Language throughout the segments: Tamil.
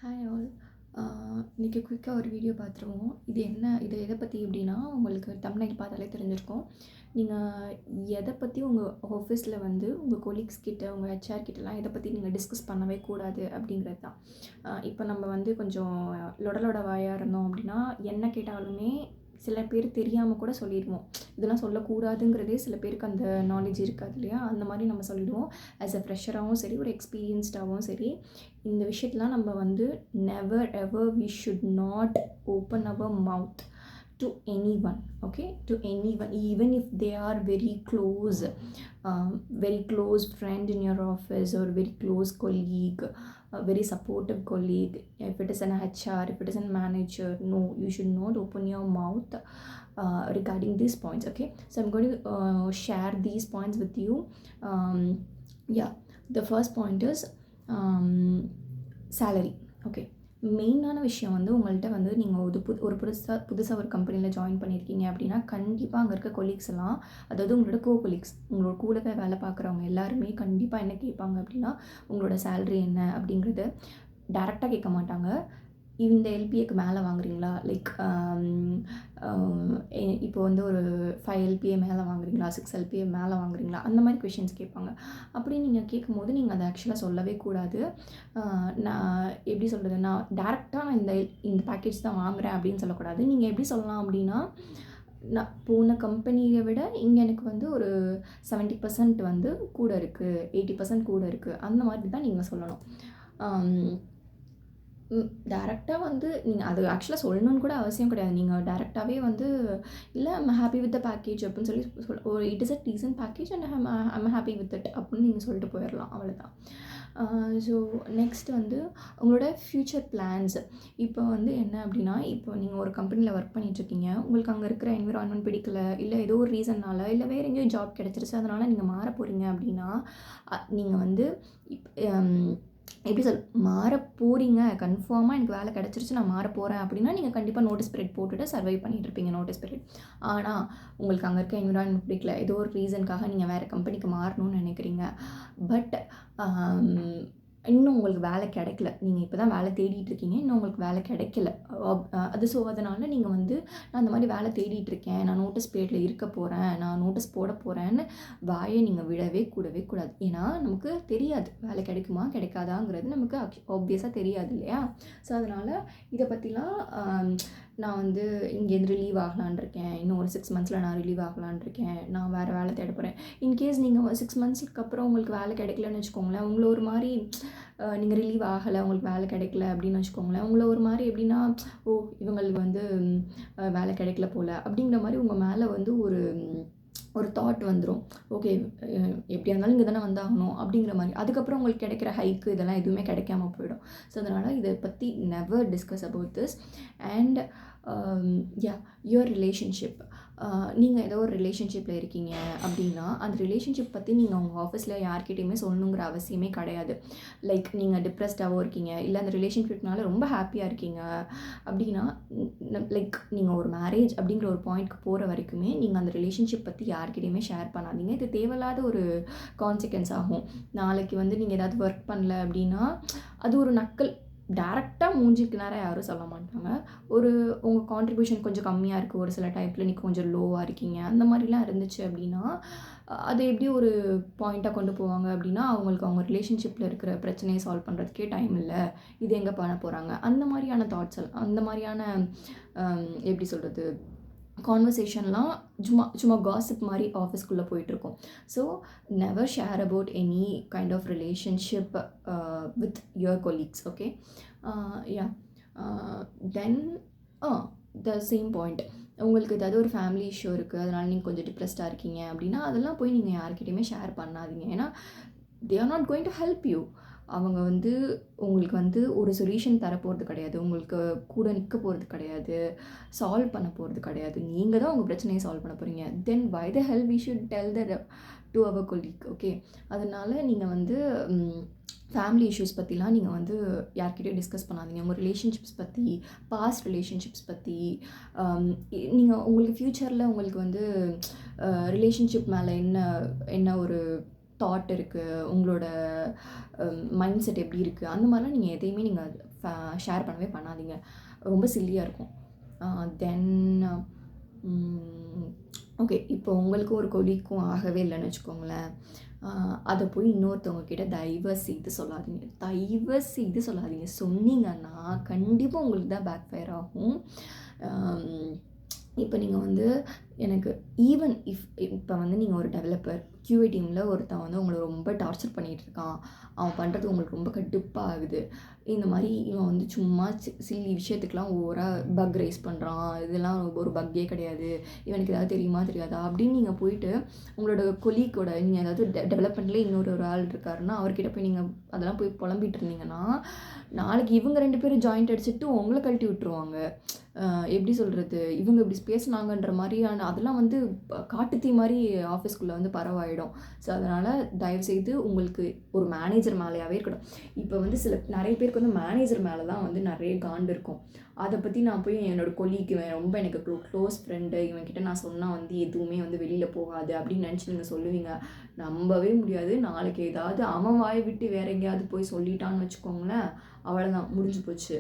Hi all. இன்றைக்கி குயிக்காக ஒரு வீடியோ பார்த்துருவோம். இது எதை பற்றி அப்படின்னா, உங்களுக்கு தம்ப்நெயில் பார்த்தாலே தெரிஞ்சிருக்கும். நீங்கள் எதை பற்றி உங்கள் ஆஃபீஸில் வந்து உங்கள் கொலீக்ஸ் கிட்ட, உங்கள் ஹெச்ஆர் கிட்டலாம் எதை பற்றி நீங்கள் டிஸ்கஸ் பண்ணவே கூடாது அப்படிங்கிறது தான். இப்போ நம்ம வந்து கொஞ்சம் லொட வாயாக இருந்தோம் அப்படின்னா, என்ன கேட்டாலுமே சில பேர் தெரியாமல் கூட சொல்லிடுவோம். இதெல்லாம் சொல்லக்கூடாதுங்கிறதே சில பேருக்கு அந்த நாலேஜ் இருக்காது இல்லையா? அந்த மாதிரி நம்ம சொல்லிடுவோம். ஆஸ் அ ஃப்ரெஷராகவும் சரி, ஒரு எக்ஸ்பீரியன்ஸ்டாகவும் சரி, இந்த விஷயத்தெலாம் நம்ம வந்து never ever we should not open our mouth to anyone. Okay, to anyone, even if they are very close friend in your office, or very close colleague, a very supportive colleague. If it is an HR, if it is a manager, no, you should not open your mouth regarding these points. Okay, so I'm going to share these points with you. Yeah, the first point is salary. Okay, மெயினான விஷயம் வந்து உங்கள்கிட்ட வந்து நீங்கள் ஒரு புதுசாக ஒரு கம்பெனியில் ஜாயின் பண்ணியிருக்கீங்க அப்படின்னா, கண்டிப்பாக அங்கே இருக்க கொலீக்ஸ் எல்லாம், அதாவது உங்களோட கொலீக்ஸ், உங்களோட கூடவே வேலை பார்க்குறவங்க எல்லாருமே கண்டிப்பாக என்ன கேட்பாங்க அப்படின்னா, உங்களோட சேலரி என்ன அப்படிங்கிறது டேரெக்டாக கேட்க மாட்டாங்க. இந்த எல்பிஏக்கு மேலே வாங்குறீங்களா, லைக் இப்போ வந்து ஒரு 5 எல்பிஏ மேலே வாங்குறீங்களா, 6 எல்பிஏ மேலே வாங்குறீங்களா, அந்த மாதிரி கொஷின்ஸ் கேட்பாங்க. அப்படி நீங்கள் கேட்கும்போது நீங்கள் அதை ஆக்சுவலாக சொல்லவே கூடாது. நான் எப்படி சொல்கிறது, நான் டேரெக்டாக நான் இந்த பேக்கேஜ் தான் வாங்குகிறேன் அப்படின்னு சொல்லக்கூடாது. நீங்கள் எப்படி சொல்லலாம் அப்படின்னா, நான் போன கம்பெனியை விட இங்கே எனக்கு வந்து ஒரு 70% வந்து கூட இருக்குது, 80% கூட இருக்குது, அந்த மாதிரி தான் நீங்கள் சொல்லணும். டேரெக்டாக வந்து நீங்கள் அது ஆக்சுவலாக சொல்லணும்னு கூட அவசியம் கிடையாது. நீங்கள் டேரெக்டாகவே வந்து, இல்லை I'm happy with the package அப்படின்னு சொல்லி ஒரு it is a decent package and I'm happy with it அப்படின்னு நீங்கள் சொல்லிட்டு போயிடலாம், அவ்வளோதான். ஸோ நெக்ஸ்ட் வந்து உங்களோட ஃப்யூச்சர் பிளான்ஸ். இப்போ வந்து என்ன அப்படின்னா, இப்போ நீங்கள் ஒரு கம்பெனியில் ஒர்க் பண்ணிகிட்ருக்கீங்க, உங்களுக்கு அங்கே இருக்கிற என்விரான்மெண்ட் பிடிக்கல, இல்லை ஏதோ ஒரு ரீசன்னால், இல்லை வேறு எங்கேயோ ஜாப் கிடச்சிருச்சு, அதனால் நீங்கள் மாற போகிறீங்க அப்படின்னா, நீங்கள் வந்து எப்படி மாற போகிறீங்க, கன்ஃபார்மாக எனக்கு வேலை கிடச்சிருச்சு, நான் மாற போகிறேன் அப்படின்னா, நீங்கள் கண்டிப்பாக நோட்டீஸ் பீரியட் போட்டுட்டு சர்வை பண்ணிகிட்ருப்பீங்க, நோட்டீஸ் பீரியட். ஆனால் உங்களுக்கு அங்கே இருக்க என்விரான்மெண்ட் பிடிக்கல, ஏதோ ஒரு ரீசனுக்காக நீங்கள் வேறு கம்பெனிக்கு மாறணும்னு நினைக்கிறீங்க. பட் இன்னும் உங்களுக்கு வேலை கிடைக்கல, நீங்கள் இப்போ தான் வேலை தேடிட்டுருக்கீங்க, இன்னும் உங்களுக்கு வேலை கிடைக்கல. அதனால் நீங்கள் வந்து, நான் அந்த மாதிரி வேலை தேடிட்டுருக்கேன், நான் நோட்டீஸ் பீரியடில் இருக்க போகிறேன், நான் நோட்டீஸ் போட போகிறேன்னு வாயை நீங்கள் விடவே கூடாது. ஏன்னா நமக்கு தெரியாது வேலை கிடைக்குமா கிடைக்காதாங்கிறது நமக்கு ஆப்வியஸாக தெரியாது இல்லையா? ஸோ அதனால் இதை பற்றிலாம் நான் வந்து இங்கேருந்து ரிலீவ் ஆகலான் இருக்கேன், இன்னும் ஒரு 6 மந்த்ஸில் நான் ரிலீவ் ஆகலான் இருக்கேன், நான் வேறு வேலை தேட போகிறேன். இன்கேஸ் நீங்கள் 6 மந்த்ஸ்க்கு அப்புறம் உங்களுக்கு வேலை கிடைக்கலன்னு வச்சுக்கோங்களேன், உங்களை ஒரு மாதிரி நீங்கள் ரிலீவ் ஆகலை, உங்களுக்கு வேலை கிடைக்கல அப்படின்னு வச்சுக்கோங்களேன், உங்களை ஒரு மாதிரி எப்படின்னா, ஓ இவங்களுக்கு வந்து வேலை கிடைக்கல போல் அப்படிங்கிற மாதிரி உங்கள் மேலே வந்து ஒரு தாட் வந்துடும். ஓகே, எப்படியா இருந்தாலும் இங்கே தானே வந்தாகணும் அப்படிங்கிற மாதிரி. அதுக்கப்புறம் உங்களுக்கு கிடைக்கிற ஹைக்கு இதெல்லாம் எதுவுமே கிடைக்காம போயிடும். ஸோ அதனால் இதை பற்றி never discuss about this. And your relationship. நீங்கள் ஏதோ ஒரு ரிலேஷன்ஷிப்பில் இருக்கீங்க அப்படின்னா, அந்த ரிலேஷன்ஷிப் பற்றி நீங்கள் உங்கள் ஆஃபீஸில் யார்கிட்டையுமே சொல்லணுங்கிற அவசியமே கிடையாது. லைக் நீங்கள் டிப்ரெஸ்டாகவும் இருக்கீங்க, இல்லை அந்த ரிலேஷன்ஷிப்னால ரொம்ப ஹாப்பியாக இருக்கீங்க அப்படின்னா, லைக் நீங்கள் ஒரு மேரேஜ் அப்படிங்கிற ஒரு பாயிண்ட்க்கு போகிற வரைக்குமே நீங்கள் அந்த ரிலேஷன்ஷிப் பற்றி யார்கிட்டையுமே ஷேர் பண்ணாதீங்க. இது தேவையில்லாத ஒரு கான்சிக்வன்ஸ் ஆகும். நாளைக்கு வந்து நீங்கள் ஏதாவது ஒர்க் பண்ணல அப்படின்னா, அது ஒரு நக்கல். டேரெக்டாக மூஞ்சிக்கு நேரம் யாரும் சொல்ல மாட்டாங்க. உங்கள் கான்ட்ரிபியூஷன் கொஞ்சம் கம்மியாக இருக்குது, ஒரு சில டைப்பில் நீங்கள் கொஞ்சம் லோவாக இருக்கீங்க, அந்த மாதிரிலாம் இருந்துச்சு அப்படின்னா, அது எப்படி ஒரு பாயிண்ட்டாக கொண்டு போவாங்க அப்படின்னா, அவங்க ரிலேஷன்ஷிப்பில் இருக்கிற பிரச்சனையை சால்வ் பண்ணுறதுக்கே டைம் இல்லை, இது எங்கே பண்ண போகிறாங்க, அந்த மாதிரியான தாட்ஸ், அந்த மாதிரியான எப்படி சொல்கிறது, கான்வர்சேஷன்லாம் சும்மா காசிப் மாதிரி ஆஃபீஸ்க்குள்ளே போயிட்டுருக்கோம். So never share about any kind of relationship with your colleagues. Okay, then the same point, உங்களுக்கு ஏதாவது ஒரு ஃபேமிலி இஷ்யூ இருக்குது, அதனால் நீங்கள் கொஞ்சம் டிப்ரெஸ்டாக இருக்கீங்க அப்படின்னா, அதெல்லாம் போய் நீங்கள் யார்கிட்டையுமே ஷேர் பண்ணாதீங்க. ஏன்னா they are not going to help you. அவங்க வந்து உங்களுக்கு வந்து ஒரு சொல்யூஷன் தரப்போகிறது கிடையாது, உங்களுக்கு கூட நிற்க போகிறது கிடையாது, சால்வ் பண்ண போகிறது கிடையாது. நீங்கள் தான் உங்கள் பிரச்சனையை சால்வ் பண்ண போகிறீங்க. Then why the hell we should tell that to our colleague. Okay, அதனால் நீங்கள் வந்து ஃபேமிலி இஷ்யூஸ் பற்றிலாம் நீங்கள் வந்து யார்கிட்டையும் டிஸ்கஸ் பண்ணாதீங்க. உங்கள் ரிலேஷன்ஷிப்ஸ் பற்றி, பாஸ்ட் ரிலேஷன்ஷிப்ஸ் பற்றி, நீங்கள் உங்களுக்கு ஃப்யூச்சரில் உங்களுக்கு வந்து ரிலேஷன்ஷிப் மேலே என்ன ஒரு தாட் இருக்குது, உங்களோட மைண்ட் செட் எப்படி இருக்குது, அந்த மாதிரிலாம் நீங்கள் எதையுமே நீங்கள் ஷேர் பண்ணவே பண்ணாதீங்க. ரொம்ப சில்லியாக இருக்கும். தென் ஓகே, இப்போ உங்களுக்கு ஒரு கொலீக்கும் ஆகவே இல்லைன்னு வச்சுக்கோங்களேன். அதை போய் இன்னொருத்தவங்க கிட்ட தயவு செய்து சொல்லாதீங்க. சொன்னீங்கன்னா கண்டிப்பாக உங்களுக்கு தான் பேக் ஃபயர் ஆகும். இப்போ நீங்கள் வந்து எனக்கு ஈவன் இப்போ வந்து நீங்கள் ஒரு டெவலப்பர் QA டீமில் ஒருத்தன் வந்து உங்களை ரொம்ப டார்ச்சர் பண்ணிகிட்டு இருக்கான், அவன் பண்ணுறது உங்களுக்கு ரொம்ப கடுப்பாக ஆகுது, இந்த மாதிரி இவன் வந்து சும்மா சில்லி விஷயத்துக்கெலாம் ஓவராக பக் ரைஸ் பண்ணுறான், இதெல்லாம் ஒரு பக்கே கிடையாது, இவனுக்கு ஏதாவது தெரியுமா தெரியாதா அப்படின்னு நீங்கள் போயிட்டு உங்களோட கொலீக்கோட நீங்கள் ஏதாவது டெவலப்மெண்ட்லேயே இன்னொரு ஆள் இருக்காருன்னா அவர்கிட்ட போய் நீங்கள் அதெல்லாம் போய் புலம்பிகிட்டு இருந்தீங்கன்னா நாளைக்கு இவங்க 2 பேரும் ஜாயிண்ட் அடிச்சுட்டு உங்களை கழட்டி விட்டுருவாங்க. எப்படி சொல்கிறது, இவங்க இப்படி பேசுனாங்கன்ற மாதிரியான அதெல்லாம் வந்து காட்டுத்தீ மாதிரி ஆஃபீஸ்க்குள்ளே வந்து பரவாயிடும். ஸோ அதனால் தயவுசெய்து உங்களுக்கு ஒரு மேனேஜர் மேலேயாவே இருக்கட்டும். இப்போ வந்து நிறைய பேருக்கு வந்து மேனேஜர் மேலே தான் வந்து நிறைய காண்டு இருக்கும். அதை பற்றி நான் போய் என்னோடய கொலீக்கு ரொம்ப எனக்கு க்ளோஸ் ஃப்ரெண்டு இவன்கிட்ட நான் சொன்னால் வந்து எதுவுமே வந்து வெளியில் போகாது அப்படின்னு நினச்சி நீங்கள் சொல்லுவீங்க. நம்பவே முடியாது. நாளைக்கு ஏதாவது அவன் வாயை விட்டு வேற எங்கேயாவது போய் சொல்லிட்டான்னு வச்சுக்கோங்களேன், அவ்வளோதான், முடிஞ்சு போச்சு.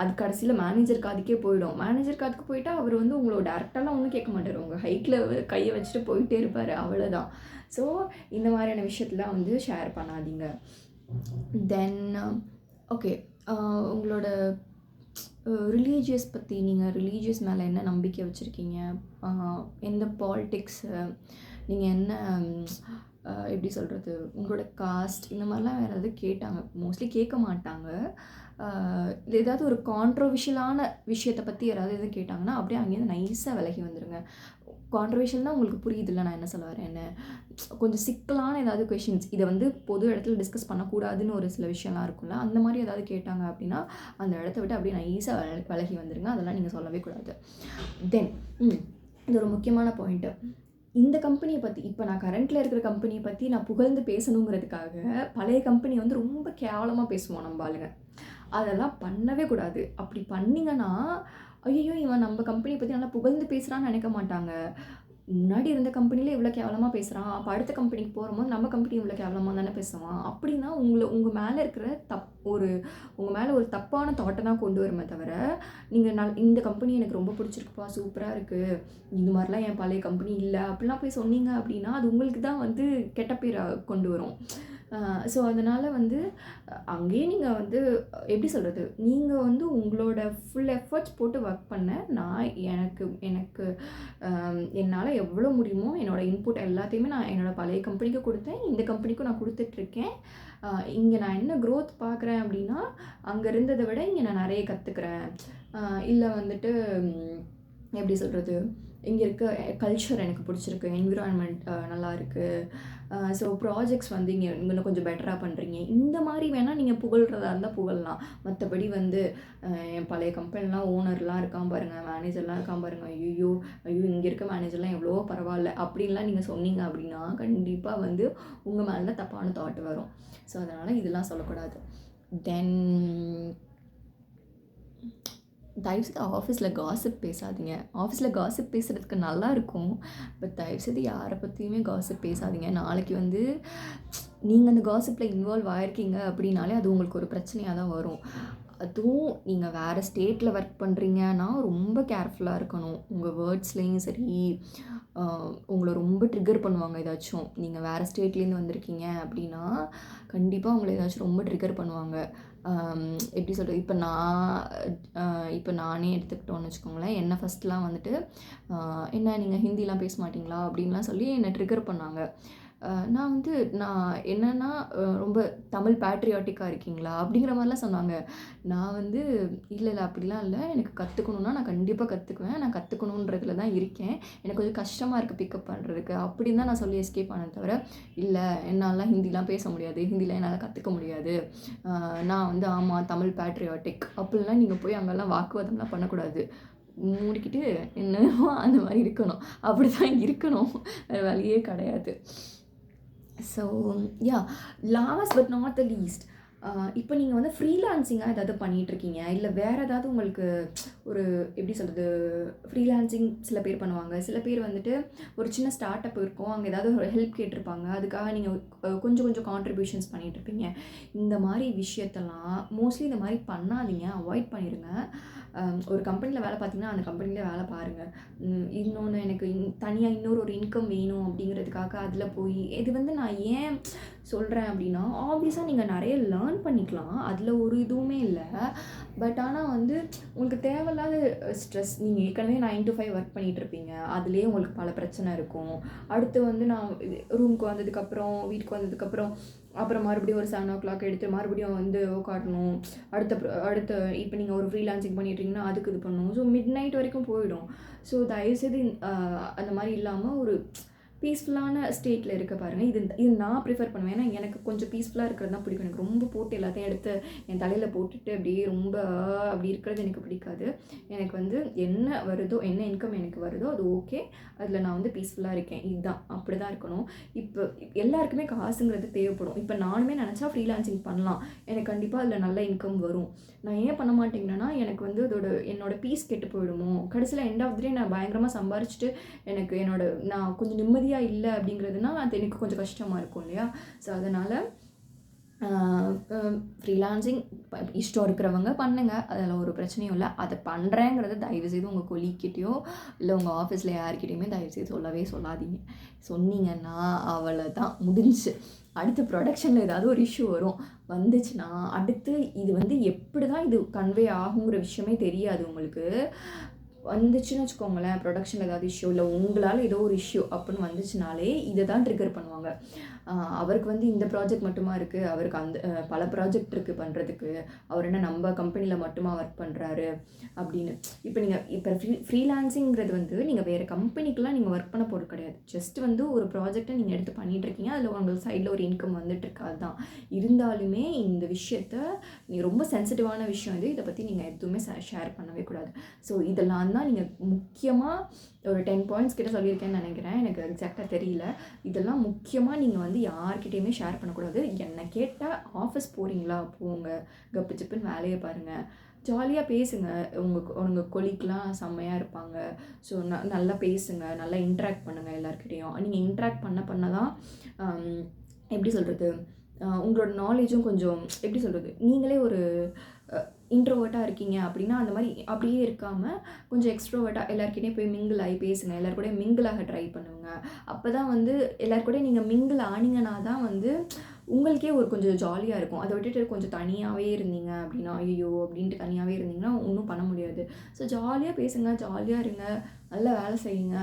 அது கடைசியில் மேனேஜர் காதுக்கே போயிடும். மேனேஜர் காதுக்கு போயிட்டால் அவர் வந்து உங்களோட டேரெக்டாலாம் ஒன்றும் கேட்க மாட்டார், உங்கள் ஹைக்கில் கையை வச்சுட்டு போயிட்டே இருப்பார், அவ்வளோதான். ஸோ இந்த மாதிரியான விஷயத்தெலாம் வந்து ஷேர் பண்ணாதீங்க. தென் ஓகே, உங்களோட ரிலீஜியஸ் பற்றி, நீங்கள் ரிலீஜியஸ் மேலே என்ன நம்பிக்கை வச்சுருக்கீங்க, எந்த பாலிட்டிக்ஸு, நீங்கள் என்ன எப்படி சொல்கிறது, உங்களோட காஸ்ட், இந்த மாதிரிலாம் வேறு எதாவது கேட்டாங்க, மோஸ்ட்லி கேட்க மாட்டாங்க. ஏதாவது ஒரு கான்ட்ரோவர்ஷியலான விஷயத்தை பற்றி யாராவது எதுவும் கேட்டாங்கன்னா அப்படியே அங்கேருந்து நைஸாக விலகி வந்துடுங்க. கான்ட்ரோவர்ஷியல்னால் உங்களுக்கு புரியுதில்ல நான் என்ன சொல்ல வரேன்னு. கொஞ்சம் சிக்கலான ஏதாவது கொஷின்ஸ், இதை வந்து பொது இடத்துல டிஸ்கஸ் பண்ணக்கூடாதுன்னு ஒரு சில விஷயம்லாம் இருக்கும்ல, அந்த மாதிரி ஏதாவது கேட்டாங்க அப்படின்னா அந்த இடத்த விட்டு அப்படியே நைஸாக விலகி வந்துடுங்க. அதெல்லாம் நீங்கள் சொல்லவே கூடாது. தென் இது ஒரு முக்கியமான பாயிண்ட்டு. இந்த கம்பெனியை பற்றி, இப்போ நான் கரண்ட்டில் இருக்கிற கம்பெனியை பற்றி நான் புகழ்ந்து பேசணுங்கிறதுக்காக பழைய கம்பெனியை வந்து ரொம்ப கேவலமாக பேசுவோம் நம்ம ஆளுங்க. அதெல்லாம் பண்ணவே கூடாது. அப்படி பண்ணிங்கன்னா ஐயோ இவன் நம்ம கம்பெனியை பற்றி நல்லா புகழ்ந்து பேசுகிறான்னு நினைக்க மாட்டாங்க. முன்னாடி இருந்த கம்பெனியில் இவ்வளோ கேவலமாக பேசுகிறான், அப்போ அடுத்த கம்பெனிக்கு போகும்போது நம்ம கம்பெனி இவ்வளோ கேவலமாக தானே பேசுவான். அப்படின்னா உங்கள் மேலே இருக்கிற உங்கள் மேலே ஒரு தப்பான தாட்டை தான் கொண்டு வருமே தவிர, நீங்கள் இந்த கம்பெனி எனக்கு ரொம்ப பிடிச்சிருக்குப்பா, சூப்பராக இருக்குது, இந்த மாதிரிலாம் என் பழைய கம்பெனி இல்லை அப்படிலாம் போய் சொன்னீங்க அப்படின்னா அது உங்களுக்கு தான் வந்து கெட்ட பேரை கொண்டு வரும். ஸோ அதனால் வந்து அங்கேயே நீங்கள் வந்து எப்படி சொல்கிறது, நீங்கள் வந்து உங்களோட ஃபுல் எஃபர்ட்ஸ் போட்டு ஒர்க் பண்ண, நான் எனக்கு என்னால் எவ்வளோ முடியுமோ என்னோடய இன்புட் எல்லாத்தையுமே நான் என்னோடய பழைய கம்பெனிக்கு கொடுத்தேன், இந்த கம்பெனிக்கும் நான் கொடுத்துட்ருக்கேன். இங்கே நான் என்ன க்ரோத் பார்க்குறேன் அப்படின்னா அங்கே இருந்ததை விட இங்கே நான் நிறைய கற்றுக்குறேன். இல்லை வந்துட்டு எப்படி சொல்கிறது, இங்கே இருக்க கல்ச்சர் எனக்கு பிடிச்சிருக்கு, என்விரான்மெண்ட் நல்லா இருக்குது, ஸோ ப்ராஜெக்ட்ஸ் வந்து இங்கே இன்னும் கொஞ்சம் பெட்டராக பண்ணுறீங்க, இந்த மாதிரி வேணால் நீங்கள் புகழ்கிறதா இருந்தால் புகழலாம். மற்றபடி வந்து என் பழைய கம்பெனிலாம் ஓனர்லாம் இருக்கான் பாருங்கள், மேனேஜர்லாம் இருக்கான் பாருங்கள், ஐயோ இங்கே இருக்க மேனேஜர்லாம் எவ்வளோ பரவாயில்ல அப்படின்லாம் நீங்கள் சொன்னீங்க அப்படின்னா கண்டிப்பாக வந்து உங்கள் மேலே தான் தப்பான தாட் வரும். ஸோ அதனால் இதெல்லாம் சொல்லக்கூடாது. தென் தயவுசெய்து ஆஃபீஸில் காசிப் பேசாதீங்க. ஆஃபீஸில் காசிப் பேசுகிறதுக்கு நல்லா இருக்கும், பட் தயவுசெய்து யாரை பற்றியுமே காசிப் பேசாதீங்க. நாளைக்கு வந்து நீங்கள் அந்த காசிப்பில் இன்வால்வ் ஆகிருக்கீங்க அப்படின்னாலே அது உங்களுக்கு ஒரு பிரச்சனையாக தான் வரும். அதுவும் நீங்கள் வேறு ஸ்டேட்டில் ஒர்க் பண்ணுறீங்கன்னா ரொம்ப கேர்ஃபுல்லாக இருக்கணும். உங்கள் வேர்ட்ஸ்லேயும் சரி, உங்களை ரொம்ப ட்ரிகர் பண்ணுவாங்க. ஏதாச்சும் நீங்கள் வேறு ஸ்டேட்லேருந்து வந்திருக்கீங்க அப்படின்னா கண்டிப்பாக உங்களை ஏதாச்சும் ரொம்ப ட்ரிகர் பண்ணுவாங்க. எப்படி சொல்கிறது, இப்போ நானே எடுத்துக்கிட்டோன்னு வச்சுக்கோங்களேன், என்னை ஃபஸ்ட்லாம் வந்துட்டு என்ன நீங்கள் ஹிந்திலாம் பேச மாட்டிங்களா அப்படின்லாம் சொல்லி என்னை ட்ரிகர் பண்ணாங்க. நான் என்னென்னா ரொம்ப தமிழ் பேட்ரியாட்டிக்காக இருக்கீங்களா அப்படிங்கிற மாதிரிலாம் சொன்னாங்க. நான் வந்து இல்லை அப்படிலாம் இல்லை, எனக்கு கற்றுக்கணுன்னா நான் கண்டிப்பாக கற்றுக்குவேன், நான் கற்றுக்கணுன்றதுல தான் இருக்கேன், எனக்கு கொஞ்சம் கஷ்டமாக இருக்குது பிக்கப் பண்ணுறதுக்கு அப்படின்னு தான் நான் சொல்லி எஸ்கேப் ஆனேன் தவிர, இல்லை என்னாலாம் ஹிந்திலாம் பேச முடியாது, ஹிந்திலாம் என்னால் கற்றுக்க முடியாது, நான் வந்து ஆமாம் தமிழ் பேட்ரியாட்டிக் அப்படிலாம் நீங்கள் போய் அங்கெல்லாம் வாக்குவாதம்லாம் பண்ணக்கூடாது. மூடிக்கிட்டு என்னமோ அந்த மாதிரி இருக்கணும். அப்படி தான் இருக்கணும், வேறு வழியே கிடையாது. So last but not the least, இப்போ நீங்கள் வந்து ஃப்ரீலான்சிங்காக ஏதாவது பண்ணிகிட்ருக்கீங்க, இல்லை வேறு ஏதாவது உங்களுக்கு ஒரு எப்படி சொல்கிறது, ஃப்ரீலான்சிங் சில பேர் பண்ணுவாங்க, சில பேர் வந்துட்டு ஒரு சின்ன ஸ்டார்ட் அப் இருக்கும், அங்கே ஏதாவது ஒரு ஹெல்ப் கேட்டிருப்பாங்க, அதுக்காக நீங்கள் கொஞ்சம் கொஞ்சம் கான்ட்ரிபியூஷன்ஸ் பண்ணிகிட்ருப்பீங்க. இந்த மாதிரி விஷயத்தெல்லாம் மோஸ்ட்லி இந்த மாதிரி பண்ணாதீங்க, அவாய்ட் பண்ணிடுங்க. ஒரு கம்பெனியில் வேலை பார்த்தீங்கன்னா அந்த கம்பெனியில் வேலை பாருங்கள். இன்னொன்று எனக்கு தனியாக இன்னொரு இன்கம் வேணும் அப்படிங்கிறதுக்காக அதில் போய் இது வந்து நான் ஏன் சொல்கிறேன் அப்படின்னா, ஆப்வியஸாக நீங்கள் நிறைய லேர்ன் பண்ணிக்கலாம், அதில் ஒரு இதுவுமே இல்லை. பட் ஆனால் வந்து உங்களுக்கு தேவையில்லாத ஸ்ட்ரெஸ், நீங்கள் ஏற்கனவே 9 to 5 ஒர்க் பண்ணிகிட்ருப்பீங்க, அதுலேயே உங்களுக்கு பல பிரச்சனை இருக்கும். அடுத்து வந்து நான் ரூமுக்கு வந்ததுக்கப்புறம் வீட்டுக்கு வந்ததுக்கப்புறம் அப்புறம் மறுபடியும் ஒரு 7 o'clock எடுத்து மறுபடியும் வந்து காட்டணும். அடுத்த இப்போ நீங்கள் ஒரு ஃப்ரீலான்சிங் பண்ணிட்டுருக்கீங்கன்னா அதுக்கு இது பண்ணணும். ஸோ மிட் நைட் வரைக்கும் போயிடும். ஸோ தயவுசெய்து அந்த மாதிரி இல்லாமல் ஒரு பீஸ்ஃபுல்லான ஸ்டேட்டில் இருக்க பாருங்கள். இது நான் ப்ரிஃபர் பண்ணுவேன். ஏன்னா எனக்கு கொஞ்சம் பீஸ்ஃபுல்லாக இருக்கிறது தான் பிடிக்கும். எனக்கு ரொம்ப போட்டு எல்லாத்தையும் எடுத்து என் தலையில் போட்டுட்டு அப்படியே ரொம்ப அப்படி இருக்கிறது எனக்கு பிடிக்காது. எனக்கு வந்து என்ன வருதோ, என்ன இன்கம் எனக்கு வருதோ அது ஓகே, அதில் நான் வந்து பீஸ்ஃபுல்லாக இருக்கேன், இதுதான், அப்படி தான் இருக்கணும். இப்போ எல்லாருக்குமே காசுங்கிறது தேவைப்படும். இப்போ நானுமே நினச்சா ஃப்ரீலான்சிங் பண்ணலாம், எனக்கு கண்டிப்பாக அதில் நல்ல இன்கம் வரும். நான் ஏன் பண்ண மாட்டேங்கிறேன்னா, எனக்கு வந்து என்னோட பீஸ் கெட்டு போயிடுமோ, கடைசியில் எண்ட் ஆஃப் த டே நான் பயங்கரமாக சம்பாரிச்சிட்டு எனக்கு நான் கொஞ்சம் நிம்மதியாக இல்லை அப்படிங்கிறதுனா அது எனக்கு கொஞ்சம் கஷ்டமாக இருக்கும் இல்லையா? ஸோ அதனால் ஃப்ரீலான்சிங் இஷ்டம் இருக்கிறவங்க பண்ணுங்கள், அதில் ஒரு பிரச்சனையும் இல்லை. அதை பண்ணுறேங்கிறத தயவுசெய்து உங்கள் கொலீக்கிட்டேயோ இல்லை உங்கள் ஆஃபீஸில் யார்கிட்டையுமே தயவுசெய்து சொல்லாதீங்க. சொன்னீங்கன்னா அவ்வளோதான், முடிஞ்சிச்சு. அடுத்து ப்ரொடக்ஷனில் ஏதாவது ஒரு இஷ்யூ வந்துச்சுன்னா அடுத்து இது வந்து எப்படி தான் இது கன்வே ஆகுங்கிற விஷயமே தெரியாது உங்களுக்கு. வந்துச்சுன்னு வச்சுக்கோங்களேன், ப்ரொடக்ஷனில் ஏதாவது இஷ்யூ இல்லை உங்களால் ஏதோ ஒரு இஷ்யூ அப்படின்னு வந்துச்சுனாலே இதை தான் ட்ரிகர் பண்ணுவாங்க. அவருக்கு வந்து இந்த ப்ராஜெக்ட் மட்டுமா இருக்குது, அவருக்கு அந்த பல ப்ராஜெக்ட் இருக்குது பண்ணுறதுக்கு, அவர் என்ன நம்ம கம்பெனியில் மட்டுமா ஒர்க் பண்ணுறாரு அப்படின்னு. இப்போ ஃப்ரீலான்சிங்கிறது வந்து நீங்கள் வேறு கம்பெனிக்கெலாம் நீங்கள் ஒர்க் பண்ண போகிறது கிடையாது. ஜஸ்ட் வந்து ஒரு ப்ராஜெக்டை நீங்கள் எடுத்து பண்ணிகிட்ருக்கீங்க, அதில் உங்களுக்கு சைடில் ஒரு இன்கம் வந்துட்டுருக்கு, அதுதான். இருந்தாலுமே இந்த விஷயத்த ரொம்ப சென்சிட்டிவான விஷயம் இது, இதை பற்றி நீங்கள் எதுவுமே ஷேர் பண்ணவே கூடாது. ஸோ இதெல்லாம் தான் நீங்கள் முக்கியமாக ஒரு 10 பாயிண்ட்ஸ் கிட்ட சொல்லியிருக்கேன்னு நினைக்கிறேன், எனக்கு எக்ஸாக்டாக தெரியல. இதெல்லாம் முக்கியமாக நீங்கள் வந்து யார்கிட்டையுமே ஷேர் பண்ணக்கூடாது. என்னை கேட்டால் ஆஃபீஸ் போகிறீங்களா, போங்க, கப்பு சிப்புன்னு வேலையை பாருங்கள், ஜாலியாக பேசுங்க. உங்கள் கொலீக்லாம் செம்மையாக இருப்பாங்க. ஸோ நல்லா பேசுங்க, நல்லா இன்ட்ராக்ட் பண்ணுங்கள் எல்லாருக்கிட்டையும். நீங்கள் இன்ட்ராக்ட் பண்ண தான் எப்படி சொல்கிறது, உங்களோட நாலேஜும் கொஞ்சம் எப்படி சொல்கிறது, நீங்களே ஒரு இன்ட்ரோவர்ட்டாக இருக்கீங்க அப்படின்னா அந்த மாதிரி அப்படியே இருக்காமல் கொஞ்சம் எக்ஸ்ட்ரோவர்ட்டாக எல்லாருக்கிட்டையும் போய் மிங்கிள் ஆகி பேசுங்க, எல்லாருக்கூடையும் மிங்கிள் ஆக ட்ரை பண்ணுங்க. அப்போ தான் வந்து எல்லாருக்கூடையும் நீங்கள் மிங்கிள் ஆனீங்கன்னா தான் வந்து உங்களுக்கே ஒரு கொஞ்சம் ஜாலியாக இருக்கும். அதை விட்டுட்டு கொஞ்சம் தனியாகவே இருந்தீங்க அப்படின்னா, ஐயோ அப்படின்ட்டு தனியாகவே இருந்தீங்கன்னா ஒன்றும் பண்ண முடியாது. ஸோ ஜாலியாக பேசுங்க, ஜாலியாக இருங்க, நல்லா வேலை செய்யுங்க,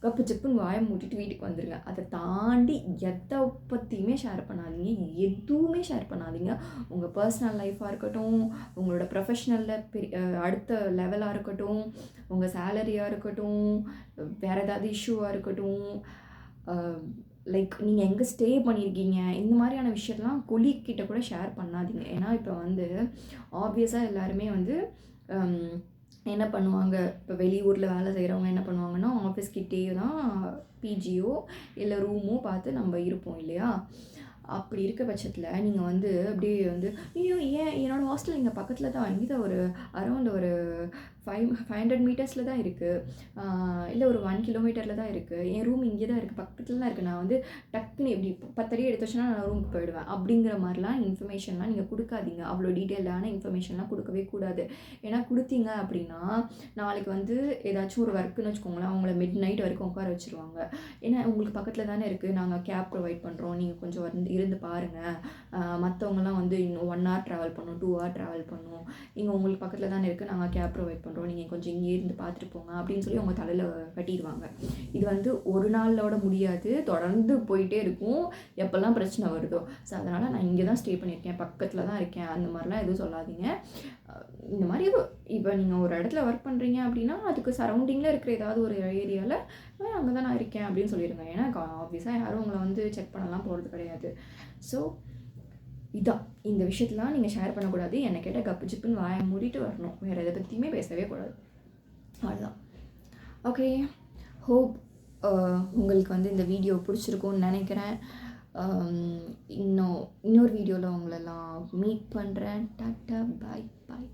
கப்பு சிப்புன்னு வாயை மூட்டிட்டு வீட்டுக்கு வந்துடுங்க. அதை தாண்டி எதை பற்றியுமே ஷேர் பண்ணாதீங்க, எதுவுமே ஷேர் பண்ணாதீங்க. உங்கள் பர்சனல் லைஃபாக இருக்கட்டும், உங்களோட ப்ரொஃபஷ்னலில் அடுத்த லெவலாக இருக்கட்டும், உங்கள் சேலரியாக இருக்கட்டும், வேறு ஏதாவது இஷ்யூவாக இருக்கட்டும், லைக் நீங்கள் எங்கே ஸ்டே பண்ணியிருக்கீங்க, இந்த மாதிரியான விஷயத்தெலாம் கொலீக்கிட்ட கூட ஷேர் பண்ணாதீங்க. ஏன்னா இப்போ வந்து ஆப்வியஸாக எல்லாருமே வந்து என்ன பண்ணுவாங்க, இப்போ வெளியூரில் வேலை செய்கிறவங்க என்ன பண்ணுவாங்கன்னா, ஆஃபீஸ்கிட்டேயே தான் பிஜியோ இல்லை ரூமோ பார்த்து நம்ம இருப்போம் இல்லையா? அப்படி இருக்க பட்சத்தில் நீங்கள் வந்து அப்படியே வந்து ஐயோ ஏன் என்னோடய ஹாஸ்டல் இங்கே பக்கத்தில் தான், இங்கே தான் ஒரு அரௌண்ட் ஒரு 500 மீட்டர்ஸில் தான் இருக்குது, இல்லை ஒரு 1 கிலோமீட்டரில் தான் இருக்குது, என் ரூம் இங்கே தான் இருக்குது, பக்கத்தில் தான் இருக்குது, நான் வந்து டக்குன்னு இப்படி 10 அடி எடுத்து வச்சோன்னா நான் ரூமுக்கு போயிடுவேன் அப்படிங்கிற மாதிரிலாம் இன்ஃபர்மேஷன்லாம் நீங்கள் கொடுக்காதீங்க. அவ்வளோ டீட்டெயிலான இன்ஃபர்மேஷன்லாம் கொடுக்கவே கூடாது. ஏன்னா கொடுத்தீங்க அப்படின்னா நாளைக்கு வந்து ஏதாச்சும் ஒரு ஒர்க்குன்னு வச்சுக்கோங்களேன், அவங்கள மிட் நைட் வரைக்கும் உட்கார வச்சுருவாங்க. ஏன்னா உங்களுக்கு பக்கத்தில் தானே இருக்குது, நாங்கள் கேப் ப்ரொவைட் பண்ணுறோம், நீங்கள் கொஞ்சம் இருந்து பாருங்கள், மற்றவங்கலாம் வந்து இன்னும் 1 hour ட்ராவல் பண்ணணும், 2 hour ட்ராவல் பண்ணணும், இங்கே உங்களுக்கு பக்கத்தில் தானே இருக்குது, நாங்கள் கேப் ப்ரொவைட் பண்ணுறோம், நீங்கள் கொஞ்சம் இங்கே இருந்து பார்த்துட்டு போங்க அப்படின்னு சொல்லி அவங்க தலையில் கட்டிடுவாங்க. இது வந்து ஒரு நாளோட முடியாது, தொடர்ந்து போயிட்டே இருக்கும் எப்போல்லாம் பிரச்சனை வருதோ. ஸோ அதனால் நான் இங்கே தான் ஸ்டே பண்ணியிருக்கேன், பக்கத்தில் தான் இருக்கேன், அந்த மாதிரிலாம் எதுவும் சொல்லாதீங்க. இந்த மாதிரி இப்போ நீங்கள் ஒரு இடத்துல ஒர்க் பண்ணுறீங்க அப்படின்னா அதுக்கு சரௌண்டிங்கில் இருக்கிற ஏதாவது ஒரு ஏரியாவில் அங்கே தான் நான் இருக்கேன் அப்படின்னு சொல்லிடுங்க. ஏன்னா ஆப்வியஸாக யாரும் உங்களை வந்து செக் பண்ணலாம் போகிறது கிடையாது. ஸோ இதான் இந்த விஷயத்தெலாம் நீங்கள் ஷேர் பண்ணக்கூடாது. என்னை கேட்டால் கப்பு சிப்புன்னு வாயை மூடிட்டு வரணும், வேறு எதை பற்றியுமே பேசவே கூடாது. அதுதான். ஓகே, ஹோப் உங்களுக்கு வந்து இந்த வீடியோ பிடிச்சிருக்கும்னு நினைக்கிறேன். இன்னொரு வீடியோவில் உங்களெல்லாம் மீட் பண்ணுறேன். டாட்டா, பாய் பாய்.